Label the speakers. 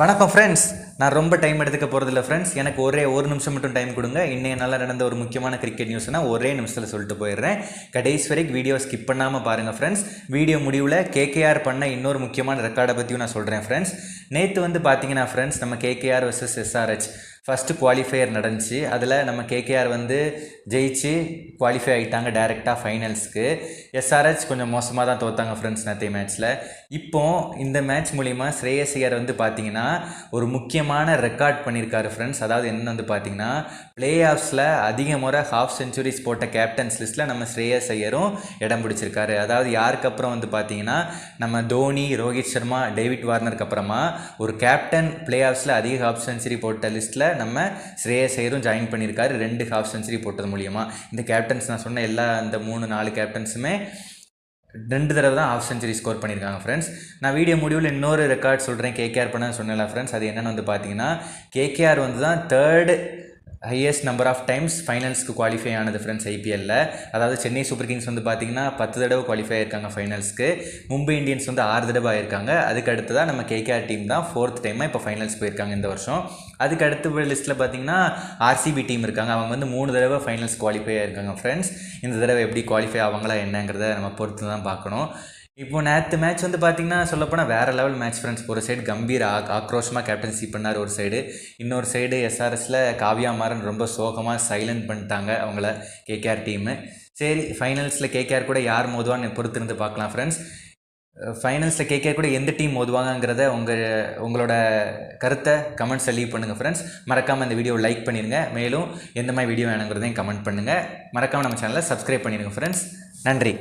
Speaker 1: வணக்கம் ஃப்ரெண்ட்ஸ். நான் ரொம்ப டைம் எடுத்துக்க போகிறதில்ல ஃப்ரெண்ட்ஸ். எனக்கு ஒரு நிமிஷம் மட்டும் டைம் கொடுங்க. இன்னைக்கு நல்லா நடந்த ஒரு முக்கியமான கிரிக்கெட் நியூஸ்னால் ஒரே நிமிஷத்தில் சொல்லிட்டு போயிடுறேன். கடைசி வரைக்கும் வீடியோ ஸ்கிப் பண்ணாமல் பாருங்கள் ஃப்ரெண்ட்ஸ். வீடியோ முடிவில் கேகேஆர் பண்ண இன்னொரு முக்கியமான ரெக்கார்டை பற்றியும் நான் சொல்கிறேன் ஃப்ரெண்ட்ஸ். நேற்று பார்த்தீங்கன்னா ஃப்ரெண்ட்ஸ், நம்ம KKR versus SRH first qualifier நடந்துச்சு. அதில் நம்ம கேகேஆர் ஜெயிச்சு குவாலிஃபை ஆகிட்டாங்க டேரெக்டாக ஃபைனல்ஸ்க்கு. எஸ்ஆர்ஹெச் கொஞ்சம் மோசமாக தான் தோற்றாங்க ஃப்ரெண்ட்ஸ் நேற்றைய மேட்ச்சில். இப்போது இந்த மேட்ச் மூலிமா ஸ்ரேயஸ் ஐயர் பார்த்தீங்கன்னா ஒரு முக்கியமான ரெக்கார்ட் பண்ணியிருக்காரு ஃப்ரெண்ட்ஸ். அதாவது என்ன பார்த்தீங்கன்னா, பிளே ஆஃப்ஸில் அதிக முறை ஹாஃப் செஞ்சுரிஸ் போட்ட கேப்டன்ஸ் லிஸ்ட்டில் நம்ம ஸ்ரேயஸ் ஐயரும் இடம் பிடிச்சிருக்காரு. அதாவது யாருக்கு அப்புறம் பார்த்தீங்கன்னா, நம்ம தோனி, ரோஹித் சர்மா, டேவிட் வார்னருக்கு அப்புறமா ஒரு கேப்டன் பிளே ஆஃப்ஸில் அதிக ஹாஃப் செஞ்சுரி போட்ட லிஸ்ட்டில் நம்ம ஸ்ரேயஸ் ஐயரும் ஜாயின் பண்ணியிருக்காரு 2 ஹாஃப் செஞ்சுரி போட்டது மூலியமாக. இந்த கேப்டன்ஸ் நான் சொன்ன இந்த 3-4 கேப்டன்ஸுமே 2 தடவை தான் ஹாஃப் செஞ்சுரி ஸ்கோர் பண்ணியிருக்காங்க ஃப்ரெண்ட்ஸ். நான் வீடியோ முடிவில் இன்னொரு ரெக்கார்ட் சொல்கிறேன் கேகேஆர் பண்ண சொன்னல ஃப்ரெண்ட்ஸ். அது என்னென்னு பார்த்தீங்கன்னா, கேகேஆர் தான் 3rd highest number of times ஃபைனல்ஸ்க்கு குவாலிஃபை ஆனது ஃப்ரெண்ட்ஸ் ஐபிஎல்லில். அதாவது சென்னை சூப்பர் கிங்ஸ் பார்த்தீங்கன்னா 10 தடவை குவாலிஃபை ஆயிருக்காங்க ஃபைனல்ஸ்க்கு. மும்பை இந்தியன்ஸ் 6 தடவை ஆயிருக்காங்க. அதுக்கு அடுத்ததாக நம்ம கேகேஆர் டீம் தான் 4th டைமாக இப்போ ஃபைனல்ஸ் போயிருக்காங்க இந்த வருஷம். அதுக்கு அடுத்த லிஸ்ட்டில் பார்த்தீங்கன்னா ஆர்சிபி டீம் இருக்காங்க. அவங்க 3 தடவை ஃபைனல்ஸ் குவாலிஃபை ஆயிருக்காங்க ஃப்ரெண்ட்ஸ். இந்த தடவை எப்படி குவாலிஃபை ஆவாங்களா என்னங்கிறத நம்ம பொறுத்து தான் பார்க்கணும். இப்போ நேற்று மேட்ச் பார்த்தீங்கன்னா சொல்லப்போனால் வேறு லெவல் மேட்ச் ஃப்ரெண்ட்ஸ். ஒரு சைடு கம்பீர் ஆக்ரோஷமாக கேப்டன்சி பண்ணார் ஒரு சைடு. இன்னொரு சைடு எஸ்ஆர்எஸில் காவ்யா மாறன் ரொம்ப சோகமாக சைலண்ட் பண்ணிட்டாங்க அவங்கள கேகேஆர் டீமு. சரி, ஃபைனல்ஸில் கேகேஆர் கூட யார் மோதுவான்னு பொறுத்திருந்து பார்க்கலாம் ஃப்ரெண்ட்ஸ். ஃபைனல்ஸில் கேகேஆர் கூட எந்த டீம் மோதுவாங்கிறத உங்களோட கருத்தை கமெண்ட்ஸில் லீவ் பண்ணுங்கள் ஃப்ரெண்ட்ஸ். மறக்காமல் இந்த வீடியோ லைக் பண்ணிடுங்க. மேலும் எந்த மாதிரி வீடியோ வேணுங்கிறதையும் கமெண்ட் பண்ணுங்கள். மறக்காமல் நம்ம சேனலை சப்ஸ்கிரைப் பண்ணிடுங்க ஃப்ரெண்ட்ஸ். நன்றி.